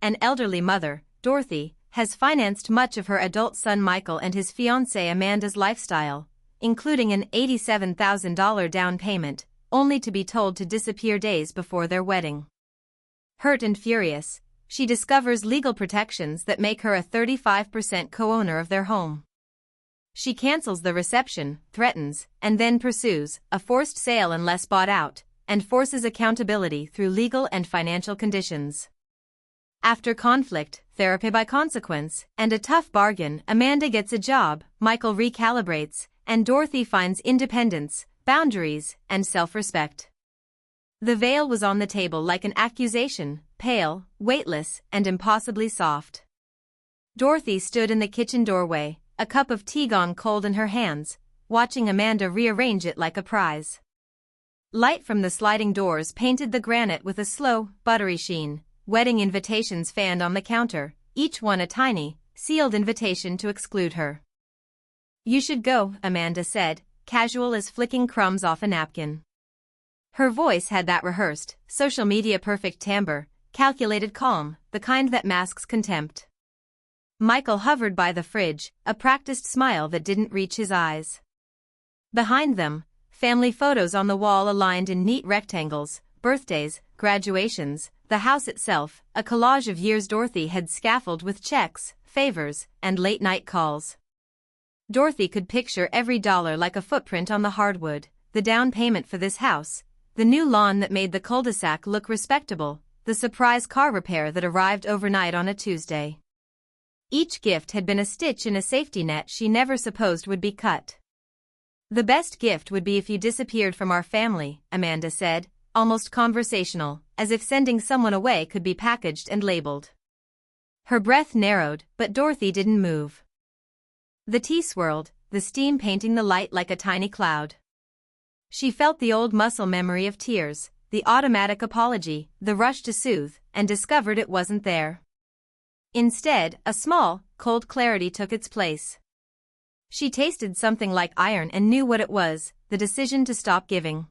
an elderly mother, Dorothy, has financed much of her adult son Michael and his fiancée Amanda's lifestyle, including an $87,000 down payment, only to be told to disappear days before their wedding. Hurt and furious, she discovers legal protections that make her a 35% co-owner of their home. She cancels the reception, threatens, and then pursues a forced sale unless bought out, and forces accountability through legal and financial conditions. After conflict, therapy by consequence, and a tough bargain, Amanda gets a job, Michael recalibrates, and Dorothy finds independence, boundaries, and self-respect. The veil was on the table like an accusation, pale, weightless, and impossibly soft. Dorothy stood in the kitchen doorway, a cup of tea gone cold in her hands, watching Amanda rearrange it like a prize. Light from the sliding doors painted the granite with a slow, buttery sheen. Wedding invitations fanned on the counter, each one a tiny, sealed invitation to exclude her. "You should go," Amanda said, casual as flicking crumbs off a napkin. Her voice had that rehearsed, social media perfect timbre, calculated calm, the kind that masks contempt. Michael hovered by the fridge, a practiced smile that didn't reach his eyes. Behind them, family photos on the wall aligned in neat rectangles, birthdays, graduations, the house itself, a collage of years Dorothy had scaffolded with checks, favors, and late-night calls. Dorothy could picture every dollar like a footprint on the hardwood, the down payment for this house, the new lawn that made the cul-de-sac look respectable, the surprise car repair that arrived overnight on a Tuesday. Each gift had been a stitch in a safety net she never supposed would be cut. "The best gift would be if you disappeared from our family," Amanda said, almost conversational, as if sending someone away could be packaged and labeled. Her breath narrowed, but Dorothy didn't move. The tea swirled, the steam painting the light like a tiny cloud. She felt the old muscle memory of tears, the automatic apology, the rush to soothe, and discovered it wasn't there. Instead, a small, cold clarity took its place. She tasted something like iron and knew what it was, the decision to stop giving.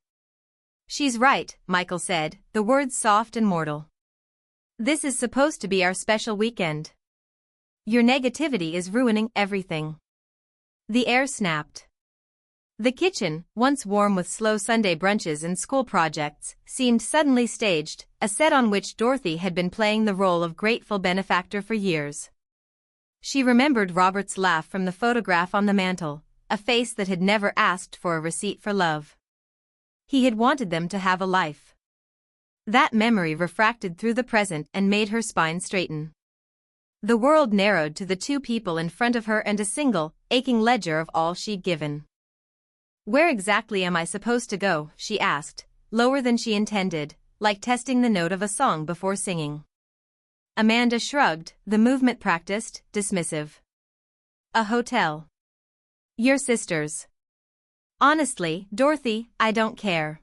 "She's right," Michael said, the words soft and mortal. "This is supposed to be our special weekend. Your negativity is ruining everything." The air snapped. The kitchen, once warm with slow Sunday brunches and school projects, seemed suddenly staged, a set on which Dorothy had been playing the role of grateful benefactor for years. She remembered Robert's laugh from the photograph on the mantel, a face that had never asked for a receipt for love. He had wanted them to have a life. That memory refracted through the present and made her spine straighten. The world narrowed to the two people in front of her and a single, aching ledger of all she'd given. "Where exactly am I supposed to go?" she asked, lower than she intended, like testing the note of a song before singing. Amanda shrugged, the movement practiced, dismissive. "A hotel. Your sister's." "Honestly, Dorothy, I don't care."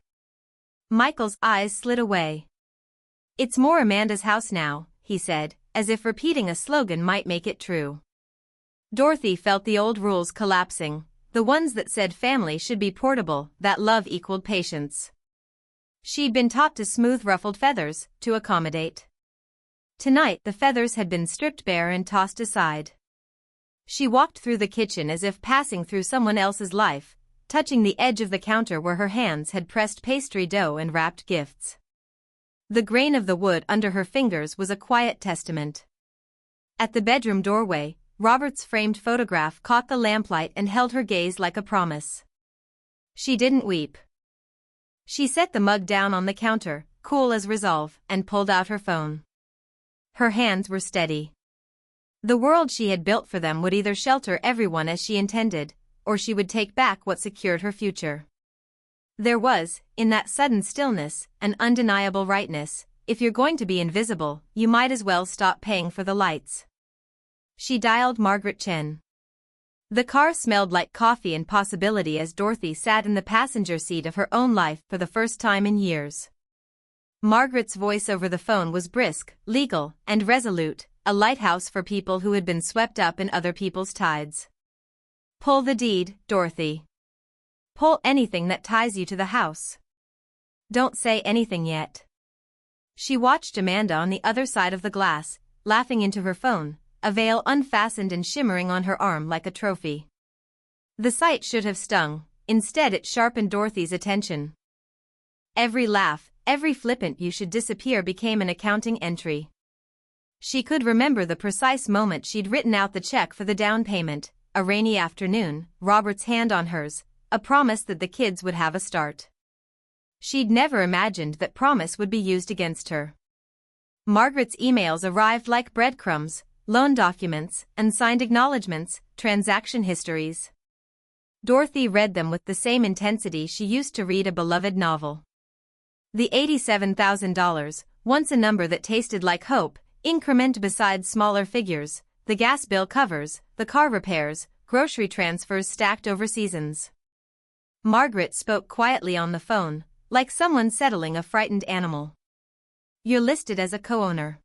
Michael's eyes slid away. "It's more Amanda's house now," he said, as if repeating a slogan might make it true. Dorothy felt the old rules collapsing, the ones that said family should be portable, that love equaled patience. She'd been taught to smooth ruffled feathers, to accommodate. Tonight the feathers had been stripped bare and tossed aside. She walked through the kitchen as if passing through someone else's life, touching the edge of the counter where her hands had pressed pastry dough and wrapped gifts. The grain of the wood under her fingers was a quiet testament. At the bedroom doorway, Robert's framed photograph caught the lamplight and held her gaze like a promise. She didn't weep. She set the mug down on the counter, cool as resolve, and pulled out her phone. Her hands were steady. The world she had built for them would either shelter everyone as she intended, or she would take back what secured her future. There was, in that sudden stillness, an undeniable rightness. If you're going to be invisible, you might as well stop paying for the lights. She dialed Margaret Chen. The car smelled like coffee and possibility as Dorothy sat in the passenger seat of her own life for the first time in years. Margaret's voice over the phone was brisk, legal, and resolute, a lighthouse for people who had been swept up in other people's tides. "Pull the deed, Dorothy. Pull anything that ties you to the house. Don't say anything yet." She watched Amanda on the other side of the glass, laughing into her phone, a veil unfastened and shimmering on her arm like a trophy. The sight should have stung, instead it sharpened Dorothy's attention. Every laugh, every flippant "you should disappear" became an accounting entry. She could remember the precise moment she'd written out the check for the down payment, a rainy afternoon, Robert's hand on hers, a promise that the kids would have a start. She'd never imagined that promise would be used against her. Margaret's emails arrived like breadcrumbs, loan documents, unsigned acknowledgments, transaction histories. Dorothy read them with the same intensity she used to read a beloved novel. The $87,000, once a number that tasted like hope, increment beside smaller figures, the gas bill covers, the car repairs, grocery transfers stacked over seasons. Margaret spoke quietly on the phone, like someone settling a frightened animal. "You're listed as a co-owner.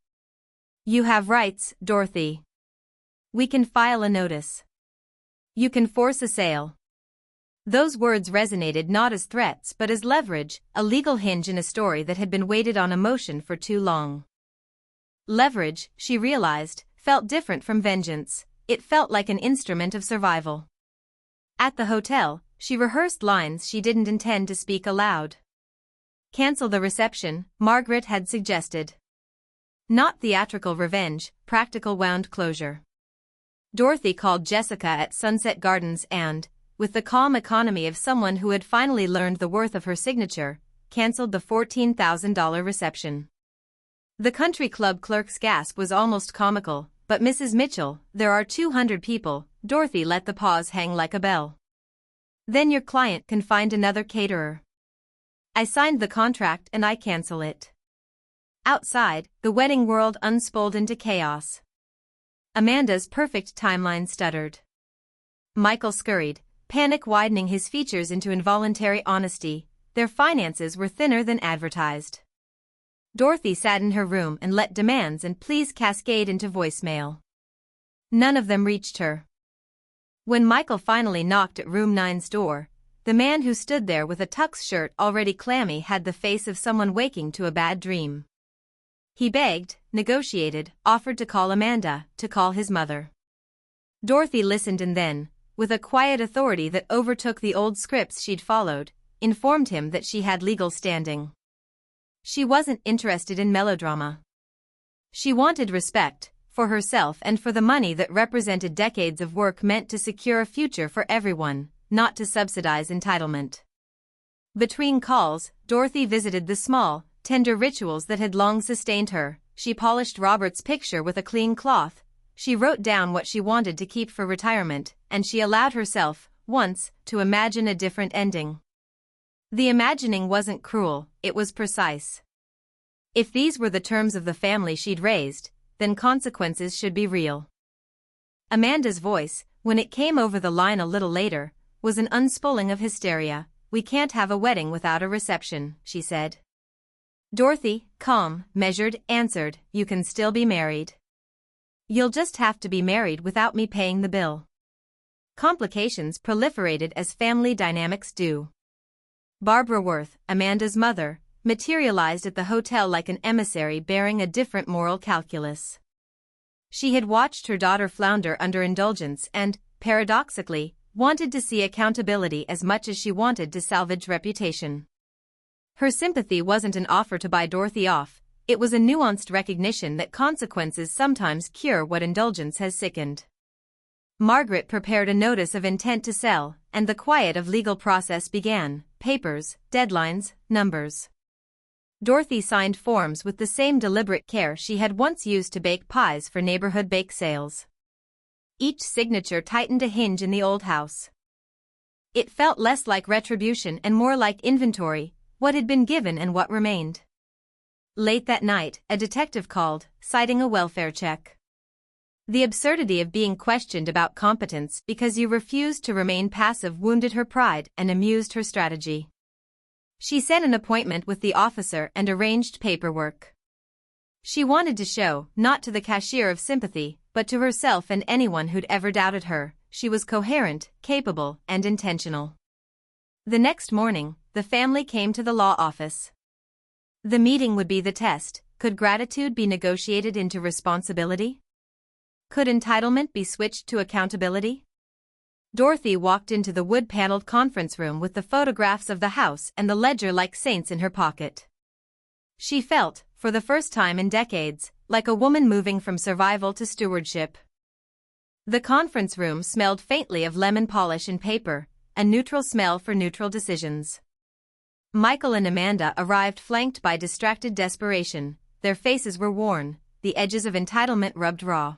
You have rights, Dorothy. We can file a notice. You can force a sale." Those words resonated not as threats but as leverage, a legal hinge in a story that had been weighted on emotion for too long. Leverage, she realized, felt different from vengeance. It felt like an instrument of survival. At the hotel, she rehearsed lines she didn't intend to speak aloud. Cancel the reception, Margaret had suggested. Not theatrical revenge, practical wound closure. Dorothy called Jessica at Sunset Gardens and, with the calm economy of someone who had finally learned the worth of her signature, canceled the $14,000 reception. The country club clerk's gasp was almost comical, but Mrs. Mitchell, there are 200 people, Dorothy let the pause hang like a bell. Then your client can find another caterer. I signed the contract and I cancel it. Outside, the wedding world unspooled into chaos. Amanda's perfect timeline stuttered. Michael scurried, panic widening his features into involuntary honesty. Their finances were thinner than advertised. Dorothy sat in her room and let demands and pleas cascade into voicemail. None of them reached her. When Michael finally knocked at room 9's door, the man who stood there with a tux shirt already clammy had the face of someone waking to a bad dream. He begged, negotiated, offered to call Amanda, to call his mother. Dorothy listened and then, with a quiet authority that overtook the old scripts she'd followed, informed him that she had legal standing. She wasn't interested in melodrama. She wanted respect, for herself and for the money that represented decades of work meant to secure a future for everyone, not to subsidize entitlement. Between calls, Dorothy visited the small, tender rituals that had long sustained her. She polished Robert's picture with a clean cloth. She wrote down what she wanted to keep for retirement, and she allowed herself, once, to imagine a different ending. The imagining wasn't cruel, it was precise. If these were the terms of the family she'd raised, then consequences should be real. Amanda's voice, when it came over the line a little later, was an unspooling of hysteria. We can't have a wedding without a reception, she said. Dorothy, calm, measured, answered, you can still be married. You'll just have to be married without me paying the bill. Complications proliferated as family dynamics do. Barbara Worth, Amanda's mother, materialized at the hotel like an emissary bearing a different moral calculus. She had watched her daughter flounder under indulgence and, paradoxically, wanted to see accountability as much as she wanted to salvage reputation. Her sympathy wasn't an offer to buy Dorothy off, it was a nuanced recognition that consequences sometimes cure what indulgence has sickened. Margaret prepared a notice of intent to sell, and the quiet of legal process began, papers, deadlines, numbers. Dorothy signed forms with the same deliberate care she had once used to bake pies for neighborhood bake sales. Each signature tightened a hinge in the old house. It felt less like retribution and more like inventory, what had been given and what remained. Late that night, a detective called, citing a welfare check. The absurdity of being questioned about competence because you refused to remain passive wounded her pride and amused her strategy. She set an appointment with the officer and arranged paperwork. She wanted to show, not to the cashier of sympathy, but to herself and anyone who'd ever doubted her, she was coherent, capable, and intentional. The next morning, the family came to the law office. The meeting would be the test, Could gratitude be negotiated into responsibility? Could entitlement be switched to accountability? Dorothy walked into the wood-paneled conference room with the photographs of the house and the ledger like saints in her pocket. She felt, for the first time in decades, like a woman moving from survival to stewardship. The conference room smelled faintly of lemon polish and paper, a neutral smell for neutral decisions. Michael and Amanda arrived flanked by distracted desperation. Their faces were worn, the edges of entitlement rubbed raw.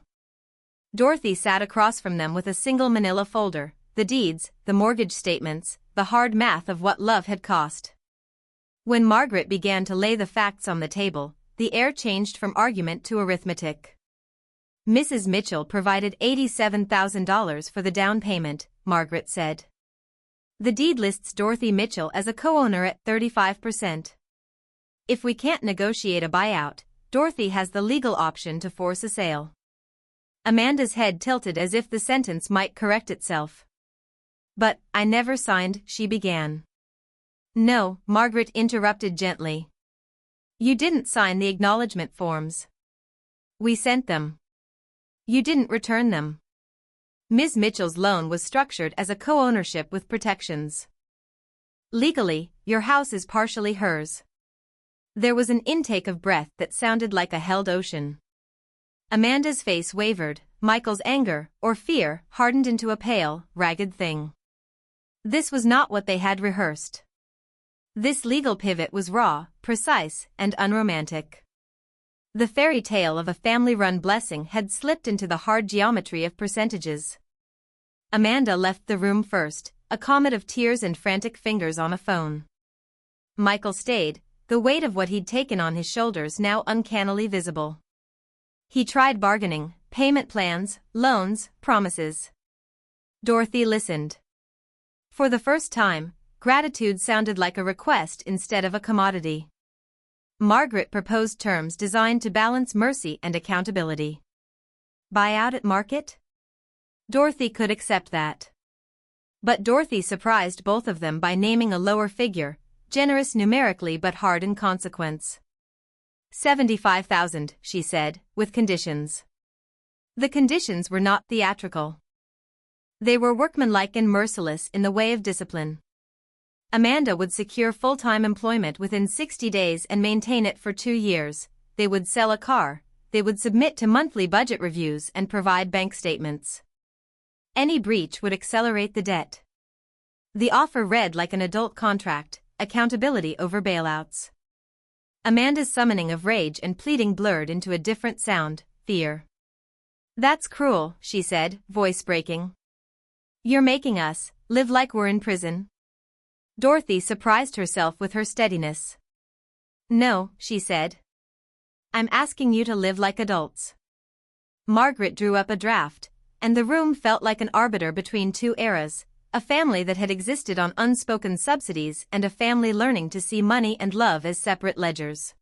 Dorothy sat across from them with a single manila folder, the deeds, the mortgage statements, the hard math of what love had cost. When Margaret began to lay the facts on the table, the air changed from argument to arithmetic. Mrs. Mitchell provided $87,000 for the down payment, Margaret said. The deed lists Dorothy Mitchell as a co-owner at 35%. If we can't negotiate a buyout, Dorothy has the legal option to force a sale. Amanda's head tilted as if the sentence might correct itself. But, I never signed, she began. No, Margaret interrupted gently. You didn't sign the acknowledgement forms. We sent them. You didn't return them. Ms. Mitchell's loan was structured as a co-ownership with protections. Legally, your house is partially hers. There was an intake of breath that sounded like a held ocean. Amanda's face wavered, Michael's anger, or fear, hardened into a pale, ragged thing. This was not what they had rehearsed. This legal pivot was raw, precise, and unromantic. The fairy tale of a family-run blessing had slipped into the hard geometry of percentages. Amanda left the room first, a comet of tears and frantic fingers on a phone. Michael stayed, the weight of what he'd taken on his shoulders now uncannily visible. He tried bargaining, payment plans, loans, promises. Dorothy listened. For the first time, gratitude sounded like a request instead of a commodity. Margaret proposed terms designed to balance mercy and accountability. Buyout at market? Dorothy could accept that. But Dorothy surprised both of them by naming a lower figure, generous numerically but hard in consequence. 75,000, she said, with conditions. The conditions were not theatrical. They were workmanlike and merciless in the way of discipline. Amanda would secure full-time employment within 60 days and maintain it for 2 years. They would sell a car. They would submit to monthly budget reviews and provide bank statements. Any breach would accelerate the debt. The offer read like an adult contract, accountability over bailouts. Amanda's summoning of rage and pleading blurred into a different sound, fear. That's cruel, she said, voice breaking. You're making us live like we're in prison. Dorothy surprised herself with her steadiness. No, she said. I'm asking you to live like adults. Margaret drew up a draft, and the room felt like an arbiter between two eras, a family that had existed on unspoken subsidies and a family learning to see money and love as separate ledgers.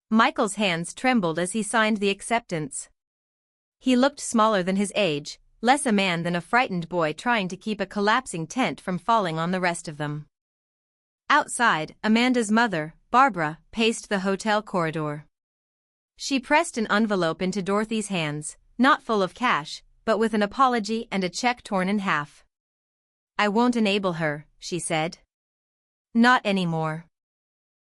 Michael's hands trembled as he signed the acceptance. He looked smaller than his age, less a man than a frightened boy trying to keep a collapsing tent from falling on the rest of them. Outside, Amanda's mother, Barbara, paced the hotel corridor. She pressed an envelope into Dorothy's hands, not full of cash, but with an apology and a check torn in half. I won't enable her, she said. Not anymore.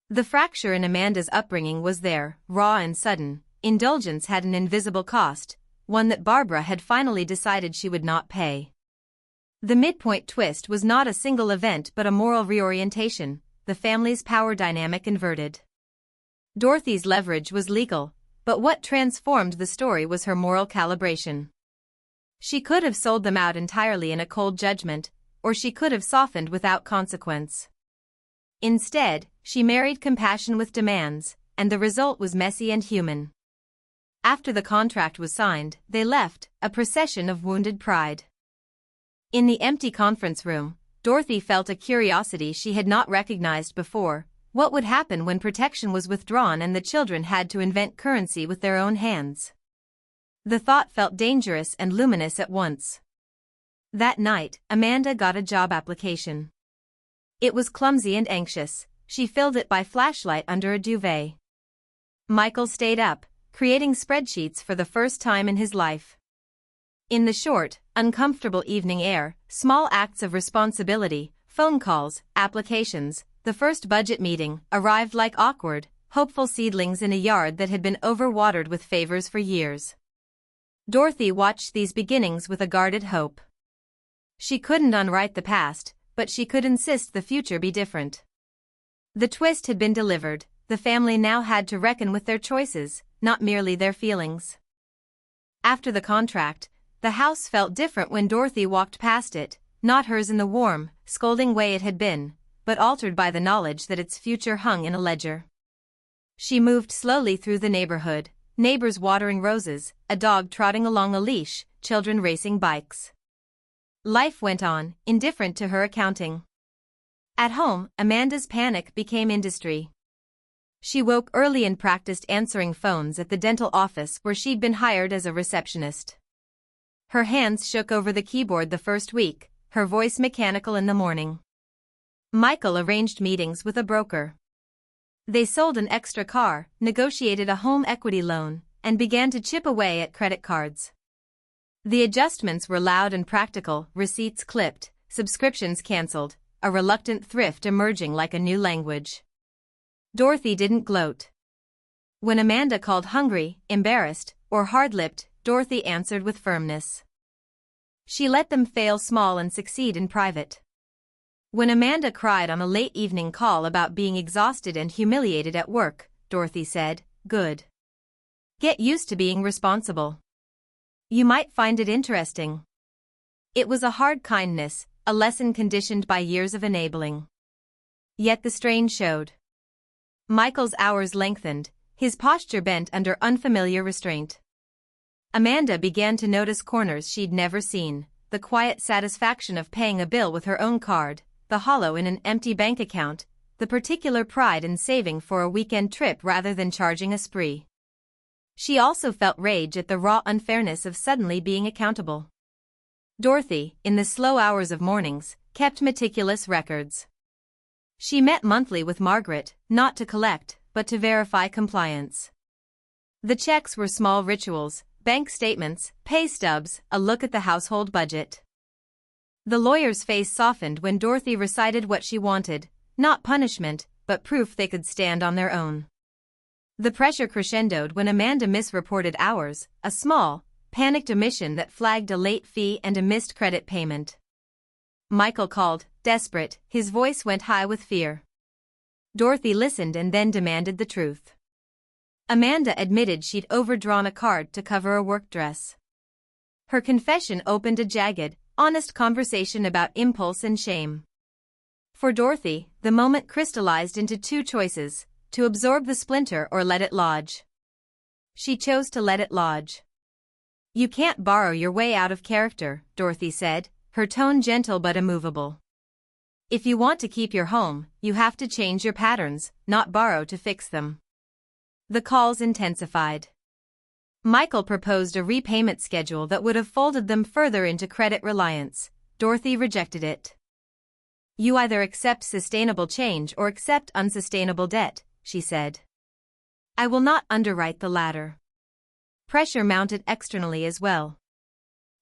The fracture in Amanda's upbringing was there, raw and sudden. Indulgence had an invisible cost, one that Barbara had finally decided she would not pay. The midpoint twist was not a single event but a moral reorientation, the family's power dynamic inverted. Dorothy's leverage was legal, but what transformed the story was her moral calibration. She could have sold them out entirely in a cold judgment, or she could have softened without consequence. Instead, she married compassion with demands, and the result was messy and human. After the contract was signed, they left, a procession of wounded pride. In the empty conference room, Dorothy felt a curiosity she had not recognized before. What would happen when protection was withdrawn and the children had to invent currency with their own hands? The thought felt dangerous and luminous at once. That night, Amanda got a job application. It was clumsy and anxious. She filled it by flashlight under a duvet. Michael stayed up, creating spreadsheets for the first time in his life. In the short, uncomfortable evening air, small acts of responsibility, phone calls, applications, the first budget meeting, arrived like awkward, hopeful seedlings in a yard that had been overwatered with favors for years. Dorothy watched these beginnings with a guarded hope. She couldn't unwrite the past, but she could insist the future be different. The twist had been delivered. The family now had to reckon with their choices, not merely their feelings. After the contract, the house felt different when Dorothy walked past it, not hers in the warm, scolding way it had been, but altered by the knowledge that its future hung in a ledger. She moved slowly through the neighborhood, neighbors watering roses, a dog trotting along a leash, children racing bikes. Life went on, indifferent to her accounting. At home, Amanda's panic became industry. She woke early and practiced answering phones at the dental office where she'd been hired as a receptionist. Her hands shook over the keyboard the first week, her voice mechanical in the morning. Michael arranged meetings with a broker. They sold an extra car, negotiated a home equity loan, and began to chip away at credit cards. The adjustments were loud and practical, receipts clipped, subscriptions cancelled, a reluctant thrift emerging like a new language. Dorothy didn't gloat. When Amanda called hungry, embarrassed, or hard-lipped, Dorothy answered with firmness. She let them fail small and succeed in private. When Amanda cried on a late evening call about being exhausted and humiliated at work, Dorothy said, "Good. Get used to being responsible. You might find it interesting." It was a hard kindness, a lesson conditioned by years of enabling. Yet the strain showed. Michael's hours lengthened, his posture bent under unfamiliar restraint. Amanda began to notice corners she'd never seen, the quiet satisfaction of paying a bill with her own card, the hollow in an empty bank account, the particular pride in saving for a weekend trip rather than charging a spree. She also felt rage at the raw unfairness of suddenly being accountable. Dorothy, in the slow hours of mornings, kept meticulous records. She met monthly with Margaret, not to collect, but to verify compliance. The checks were small rituals, bank statements, pay stubs, a look at the household budget. The lawyer's face softened when Dorothy recited what she wanted, not punishment, but proof they could stand on their own. The pressure crescendoed when Amanda misreported hours, a small, panicked omission that flagged a late fee and a missed credit payment. Michael called, desperate, his voice went high with fear. Dorothy listened and then demanded the truth. Amanda admitted she'd overdrawn a card to cover a work dress. Her confession opened a jagged, honest conversation about impulse and shame. For Dorothy, the moment crystallized into two choices, to absorb the splinter or let it lodge. She chose to let it lodge. "You can't borrow your way out of character," Dorothy said, her tone gentle but immovable. "If you want to keep your home, you have to change your patterns, not borrow to fix them." The calls intensified. Michael proposed a repayment schedule that would have folded them further into credit reliance. Dorothy rejected it. "You either accept sustainable change or accept unsustainable debt," she said. "I will not underwrite the latter." Pressure mounted externally as well.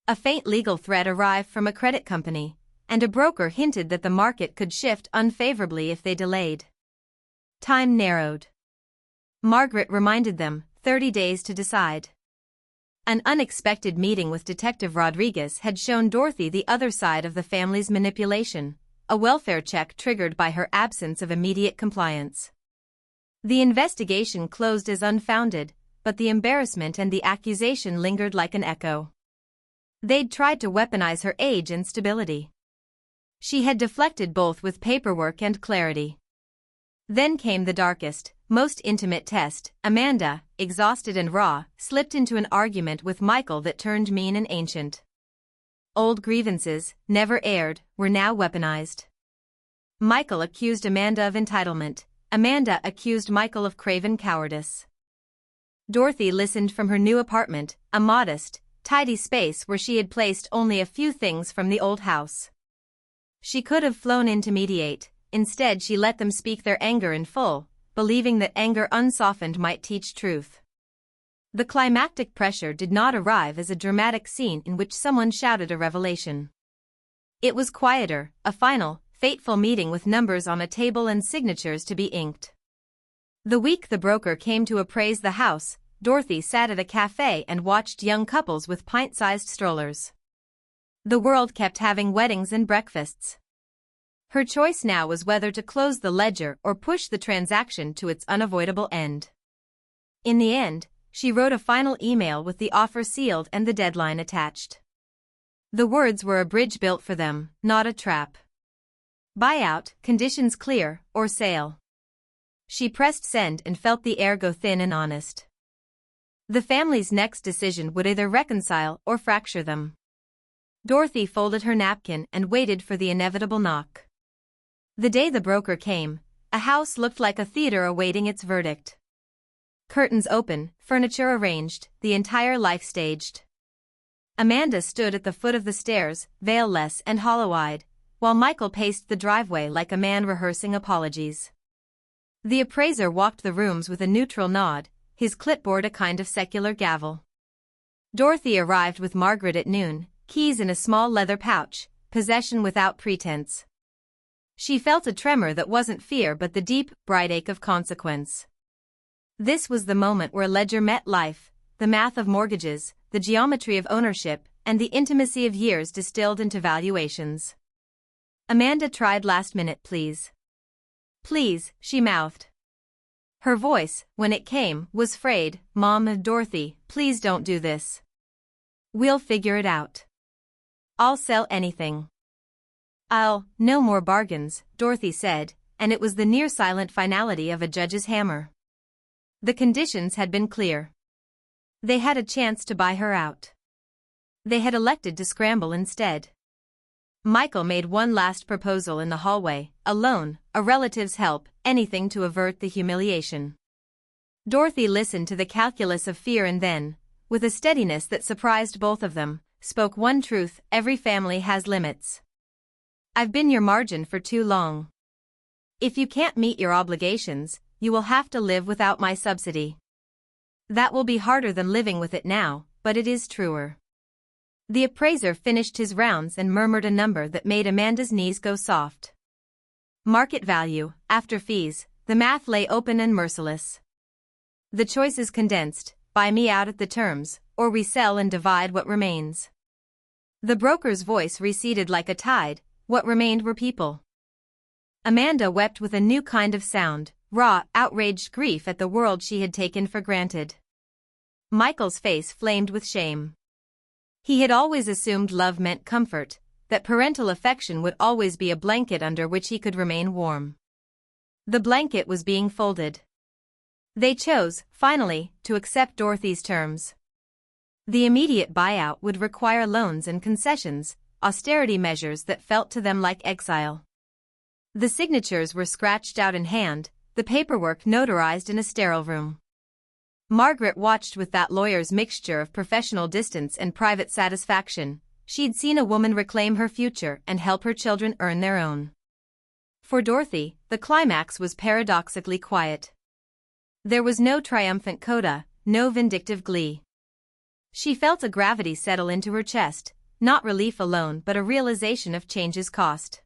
A faint legal threat arrived from a credit company, and a broker hinted that the market could shift unfavorably if they delayed. Time narrowed. Margaret reminded them, 30 days to decide. An unexpected meeting with Detective Rodriguez had shown Dorothy the other side of the family's manipulation, a welfare check triggered by her absence of immediate compliance. The investigation closed as unfounded, but the embarrassment and the accusation lingered like an echo. They'd tried to weaponize her age and stability. She had deflected both with paperwork and clarity. Then came the darkest, most intimate test. Amanda, exhausted and raw, slipped into an argument with Michael that turned mean and ancient. Old grievances, never aired, were now weaponized. Michael accused Amanda of entitlement. Amanda accused Michael of craven cowardice. Dorothy listened from her new apartment, a modest, tidy space where she had placed only a few things from the old house. She could have flown in to mediate, instead she let them speak their anger in full, believing that anger unsoftened might teach truth. The climactic pressure did not arrive as a dramatic scene in which someone shouted a revelation. It was quieter, a final, fateful meeting with numbers on a table and signatures to be inked. The week the broker came to appraise the house, Dorothy sat at a cafe and watched young couples with pint-sized strollers. The world kept having weddings and breakfasts. Her choice now was whether to close the ledger or push the transaction to its unavoidable end. In the end, she wrote a final email with the offer sealed and the deadline attached. The words were a bridge built for them, not a trap. Buyout, conditions clear, or sale. She pressed send and felt the air go thin and honest. The family's next decision would either reconcile or fracture them. Dorothy folded her napkin and waited for the inevitable knock. The day the broker came, a house looked like a theater awaiting its verdict. Curtains open, furniture arranged, the entire life staged. Amanda stood at the foot of the stairs, veilless and hollow-eyed, while Michael paced the driveway like a man rehearsing apologies. The appraiser walked the rooms with a neutral nod, his clipboard a kind of secular gavel. Dorothy arrived with Margaret at noon, keys in a small leather pouch, possession without pretense. She felt a tremor that wasn't fear but the deep, bright ache of consequence. This was the moment where ledger met life, the math of mortgages, the geometry of ownership, and the intimacy of years distilled into valuations. Amanda tried last minute please. Please, she mouthed. Her voice, when it came, was frayed. Mom, Dorothy, please don't do this. We'll figure it out. I'll sell anything. No more bargains, Dorothy said, and it was the near-silent finality of a judge's hammer. The conditions had been clear. They had a chance to buy her out. They had elected to scramble instead. Michael made one last proposal in the hallway, a loan, a relative's help, anything to avert the humiliation. Dorothy listened to the calculus of fear and then, with a steadiness that surprised both of them, spoke one truth: every family has limits. I've been your margin for too long. If you can't meet your obligations, you will have to live without my subsidy. That will be harder than living with it now, but it is truer. The appraiser finished his rounds and murmured a number that made Amanda's knees go soft. Market value, after fees, the math lay open and merciless. The choice is condensed: buy me out at the terms, or we sell and divide what remains. The broker's voice receded like a tide. What remained were people. Amanda wept with a new kind of sound, raw, outraged grief at the world she had taken for granted. Michael's face flamed with shame. He had always assumed love meant comfort, that parental affection would always be a blanket under which he could remain warm. The blanket was being folded. They chose, finally, to accept Dorothy's terms. The immediate buyout would require loans and concessions, austerity measures that felt to them like exile. The signatures were scratched out in hand, the paperwork notarized in a sterile room. Margaret watched with that lawyer's mixture of professional distance and private satisfaction. She'd seen a woman reclaim her future and help her children earn their own. For Dorothy, the climax was paradoxically quiet. There was no triumphant coda, no vindictive glee. She felt a gravity settle into her chest, not relief alone but a realization of change's cost.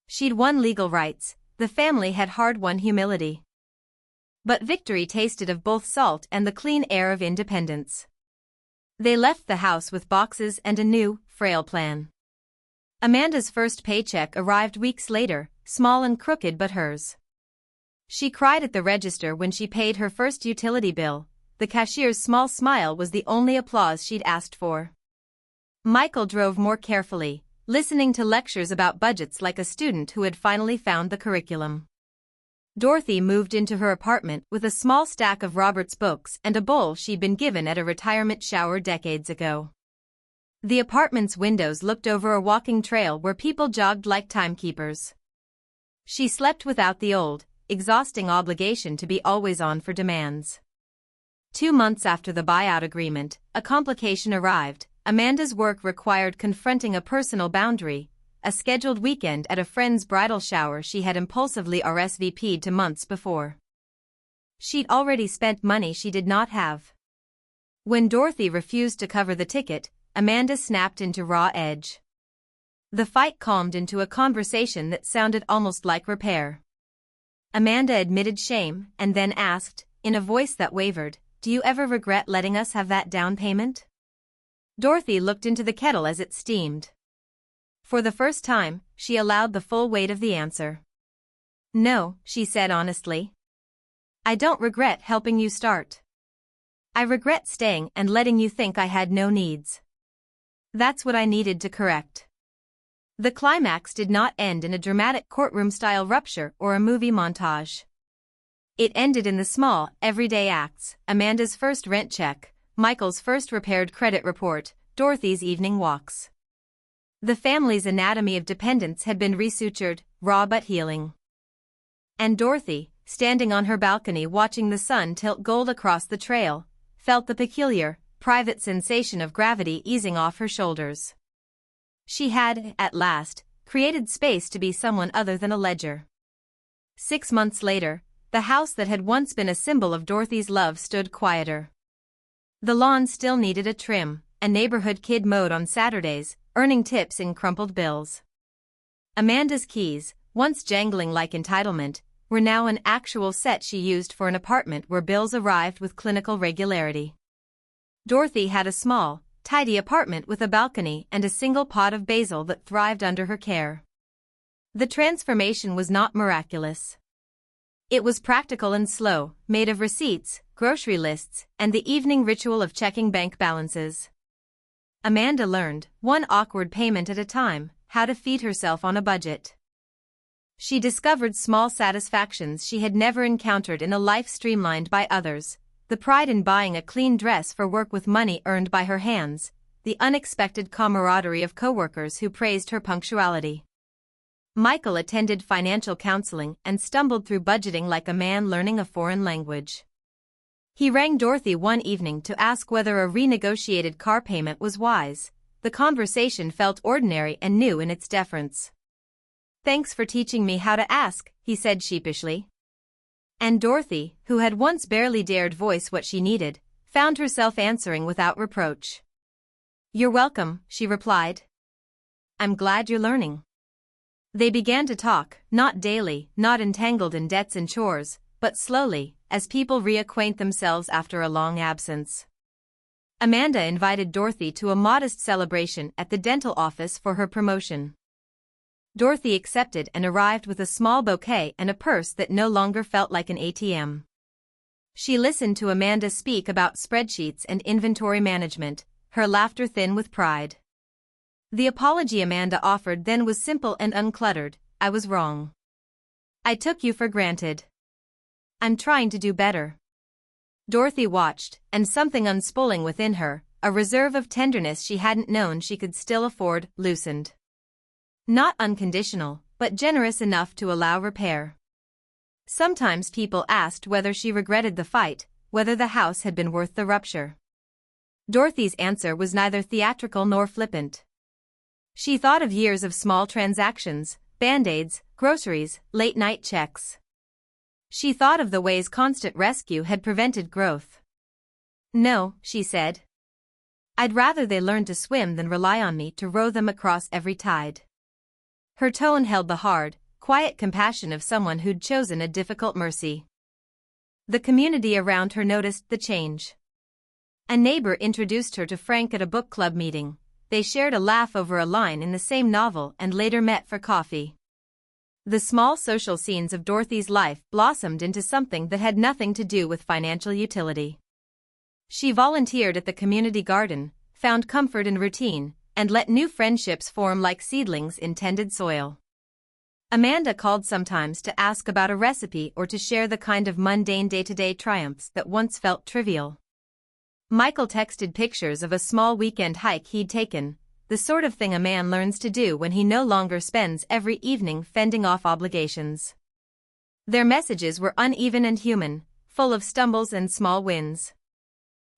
She'd won legal rights, the family had hard-won humility. But victory tasted of both salt and the clean air of independence. They left the house with boxes and a new, frail plan. Amanda's first paycheck arrived weeks later, small and crooked but hers. She cried at the register when she paid her first utility bill. The cashier's small smile was the only applause she'd asked for. Michael drove more carefully, listening to lectures about budgets like a student who had finally found the curriculum. Dorothy moved into her apartment with a small stack of Robert's books and a bowl she'd been given at a retirement shower decades ago. The apartment's windows looked over a walking trail where people jogged like timekeepers. She slept without the old, exhausting obligation to be always on for demands. 2 months after the buyout agreement, a complication arrived. Amanda's work required confronting a personal boundary, a scheduled weekend at a friend's bridal shower she had impulsively RSVP'd to months before. She'd already spent money she did not have. When Dorothy refused to cover the ticket, Amanda snapped into raw edge. The fight calmed into a conversation that sounded almost like repair. Amanda admitted shame and then asked, in a voice that wavered, "Do you ever regret letting us have that down payment?" Dorothy looked into the kettle as it steamed. For the first time, she allowed the full weight of the answer. "No," she said honestly. "I don't regret helping you start. I regret staying and letting you think I had no needs. That's what I needed to correct." The climax did not end in a dramatic courtroom-style rupture or a movie montage. It ended in the small, everyday acts: Amanda's first rent check, Michael's first repaired credit report, Dorothy's evening walks. The family's anatomy of dependence had been resutured, raw but healing. And Dorothy, standing on her balcony watching the sun tilt gold across the trail, felt the peculiar, private sensation of gravity easing off her shoulders. She had, at last, created space to be someone other than a ledger. 6 months later, the house that had once been a symbol of Dorothy's love stood quieter. The lawn still needed a trim, a neighborhood kid mowed on Saturdays, earning tips in crumpled bills. Amanda's keys, once jangling like entitlement, were now an actual set she used for an apartment where bills arrived with clinical regularity. Dorothy had a small, tidy apartment with a balcony and a single pot of basil that thrived under her care. The transformation was not miraculous. It was practical and slow, made of receipts, grocery lists, and the evening ritual of checking bank balances. Amanda learned, one awkward payment at a time, how to feed herself on a budget. She discovered small satisfactions she had never encountered in a life streamlined by others: the pride in buying a clean dress for work with money earned by her hands, the unexpected camaraderie of coworkers who praised her punctuality. Michael attended financial counseling and stumbled through budgeting like a man learning a foreign language. He rang Dorothy one evening to ask whether a renegotiated car payment was wise. The conversation felt ordinary and new in its deference. "Thanks for teaching me how to ask," he said sheepishly. And Dorothy, who had once barely dared voice what she needed, found herself answering without reproach. "You're welcome," she replied. "I'm glad you're learning." They began to talk, not daily, not entangled in debts and chores, but slowly, as people reacquaint themselves after a long absence. Amanda invited Dorothy to a modest celebration at the dental office for her promotion. Dorothy accepted and arrived with a small bouquet and a purse that no longer felt like an ATM. She listened to Amanda speak about spreadsheets and inventory management, her laughter thin with pride. The apology Amanda offered then was simple and uncluttered: "I was wrong. I took you for granted. I'm trying to do better." Dorothy watched, and something unspooling within her, a reserve of tenderness she hadn't known she could still afford, loosened. Not unconditional, but generous enough to allow repair. Sometimes people asked whether she regretted the fight, whether the house had been worth the rupture. Dorothy's answer was neither theatrical nor flippant. She thought of years of small transactions, band-aids, groceries, late-night checks. She thought of the ways constant rescue had prevented growth. "No," she said. "I'd rather they learn to swim than rely on me to row them across every tide." Her tone held the hard, quiet compassion of someone who'd chosen a difficult mercy. The community around her noticed the change. A neighbor introduced her to Frank at a book club meeting. They shared a laugh over a line in the same novel and later met for coffee. The small social scenes of Dorothy's life blossomed into something that had nothing to do with financial utility. She volunteered at the community garden, found comfort in routine, and let new friendships form like seedlings in tended soil. Amanda called sometimes to ask about a recipe or to share the kind of mundane day-to-day triumphs that once felt trivial. Michael texted pictures of a small weekend hike he'd taken, the sort of thing a man learns to do when he no longer spends every evening fending off obligations. Their messages were uneven and human, full of stumbles and small wins.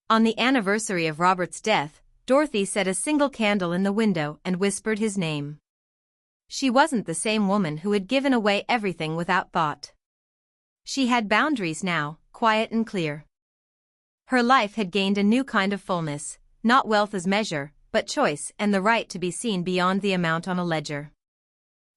On the anniversary of Robert's death, Dorothy set a single candle in the window and whispered his name. She wasn't the same woman who had given away everything without thought. She had boundaries now, quiet and clear. Her life had gained a new kind of fullness, not wealth as measure, but choice and the right to be seen beyond the amount on a ledger.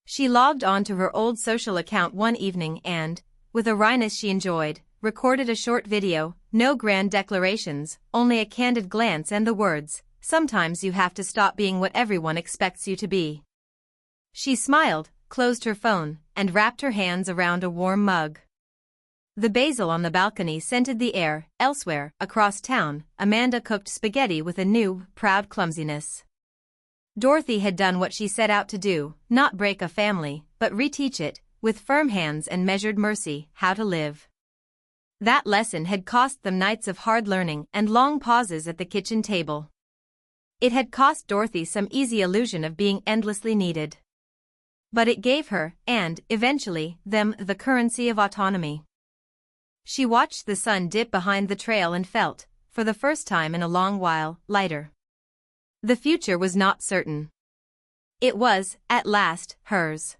She logged on to her old social account one evening and, with a wryness she enjoyed, recorded a short video, no grand declarations, only a candid glance and the words, "Sometimes you have to stop being what everyone expects you to be." She smiled, closed her phone, and wrapped her hands around a warm mug. The basil on the balcony scented the air. Elsewhere, across town, Amanda cooked spaghetti with a new, proud clumsiness. Dorothy had done what she set out to do, not break a family, but reteach it, with firm hands and measured mercy, how to live. That lesson had cost them nights of hard learning and long pauses at the kitchen table. It had cost Dorothy some easy illusion of being endlessly needed. But it gave her, and, eventually, them, the currency of autonomy. She watched the sun dip behind the trail and felt, for the first time in a long while, lighter. The future was not certain. It was, at last, hers.